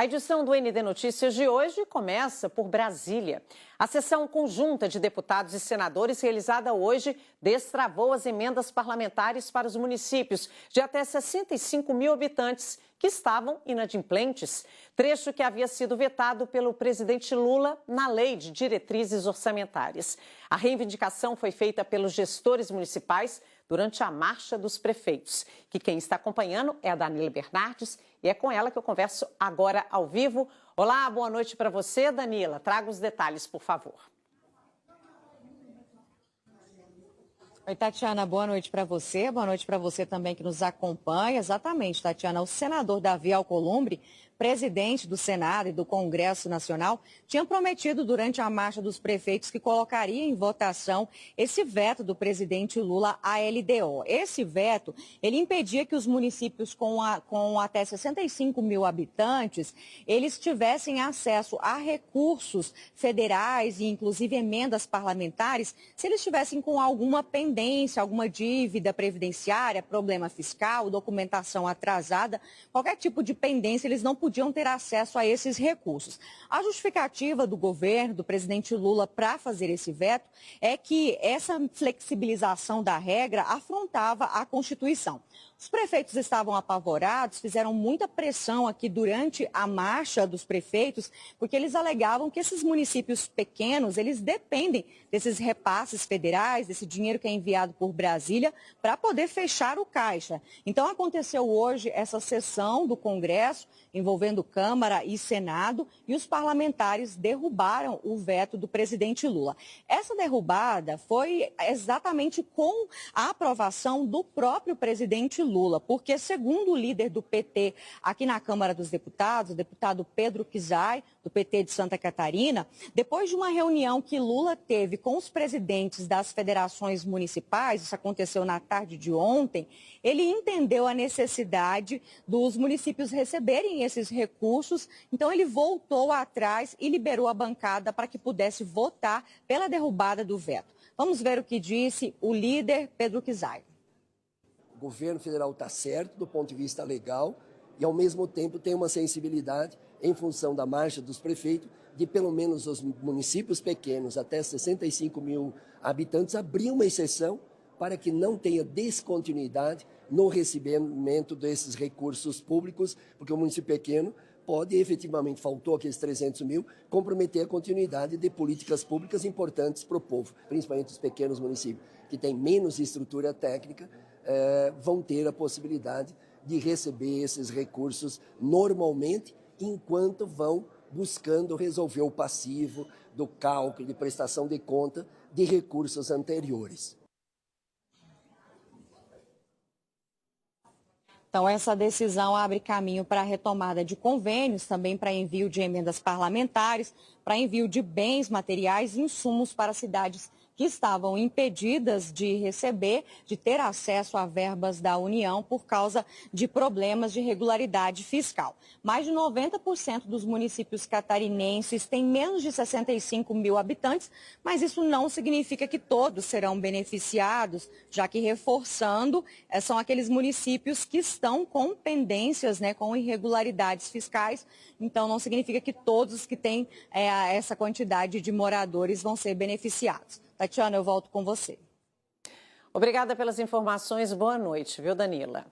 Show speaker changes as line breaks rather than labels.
A edição do ND Notícias de hoje começa por Brasília. A sessão conjunta de deputados e senadores realizada hoje destravou as emendas parlamentares para os municípios de até 65 mil habitantes que estavam inadimplentes, trecho que havia sido vetado pelo presidente Lula na Lei de Diretrizes Orçamentárias. A reivindicação foi feita pelos gestores municipais durante a Marcha dos Prefeitos, que quem está acompanhando é a Danila Bernardes e é com ela que eu converso agora ao vivo. Olá, boa noite para você, Danila. Traga os detalhes, por favor.
Oi, Tatiana, boa noite para você também que nos acompanha. Exatamente, Tatiana, o senador Davi Alcolumbre, presidente do Senado e do Congresso Nacional, tinha prometido durante a Marcha dos Prefeitos que colocaria em votação esse veto do presidente Lula à LDO. Esse veto, ele impedia que os municípios com até 65 mil habitantes, eles tivessem acesso a recursos federais e inclusive emendas parlamentares, se eles estivessem com alguma pendência, alguma dívida previdenciária, problema fiscal, documentação atrasada, qualquer tipo de pendência, eles não podiam ter acesso a esses recursos. A justificativa do governo, do presidente Lula, para fazer esse veto é que essa flexibilização da regra afrontava a Constituição. Os prefeitos estavam apavorados, fizeram muita pressão aqui durante a marcha dos prefeitos, porque eles alegavam que esses municípios pequenos, eles dependem desses repasses federais, desse dinheiro que é enviado por Brasília, para poder fechar o caixa. Então, aconteceu hoje essa sessão do Congresso, envolvendo Câmara e Senado, e os parlamentares derrubaram o veto do presidente Lula. Essa derrubada foi exatamente com a aprovação do próprio presidente Lula, porque, segundo o líder do PT aqui na Câmara dos Deputados, o deputado Pedro Kizay, do PT de Santa Catarina, depois de uma reunião que Lula teve com os presidentes das federações municipais, isso aconteceu na tarde de ontem, ele entendeu a necessidade dos municípios receberem esses recursos, então ele voltou atrás e liberou a bancada para que pudesse votar pela derrubada do veto. Vamos ver o que disse o líder Pedro Kizay.
O governo federal está certo do ponto de vista legal e, ao mesmo tempo, tem uma sensibilidade, em função da marcha dos prefeitos, de pelo menos os municípios pequenos, até 65 mil habitantes, abrir uma exceção para que não tenha descontinuidade no recebimento desses recursos públicos, porque o município pequeno pode, efetivamente, faltou aqueles 300 mil, comprometer a continuidade de políticas públicas importantes para o povo, principalmente os pequenos municípios, que têm menos estrutura técnica, vão ter a possibilidade de receber esses recursos normalmente, enquanto vão buscando resolver o passivo do cálculo de prestação de conta de recursos anteriores.
Então, essa decisão abre caminho para a retomada de convênios, também para envio de emendas parlamentares, para envio de bens materiais e insumos para cidades que estavam impedidas de receber, de ter acesso a verbas da União por causa de problemas de regularidade fiscal. Mais de 90% dos municípios catarinenses têm menos de 65 mil habitantes, mas isso não significa que todos serão beneficiados, já que, reforçando, são aqueles municípios que estão com pendências, com irregularidades fiscais, então não significa que todos que têm essa quantidade de moradores vão ser beneficiados. Tatiana, eu volto com você.
Obrigada pelas informações. Boa noite, viu, Danila?